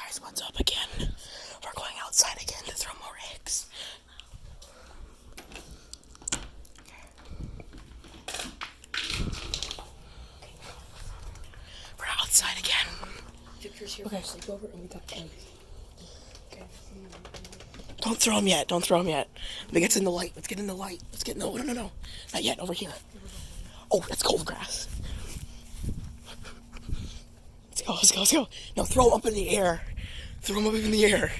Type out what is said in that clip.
guys, what's up again? We're going outside again to throw more eggs. We're outside again. Victor's here. Okay, sleep over and we got eggs. Okay. Don't throw them yet. Don't throw them yet. Let get in the light. Let's get in the light. No. Not yet. Over here. Oh, that's cold grass. Let's go. No, throw them up in the air. Throw them up in the air.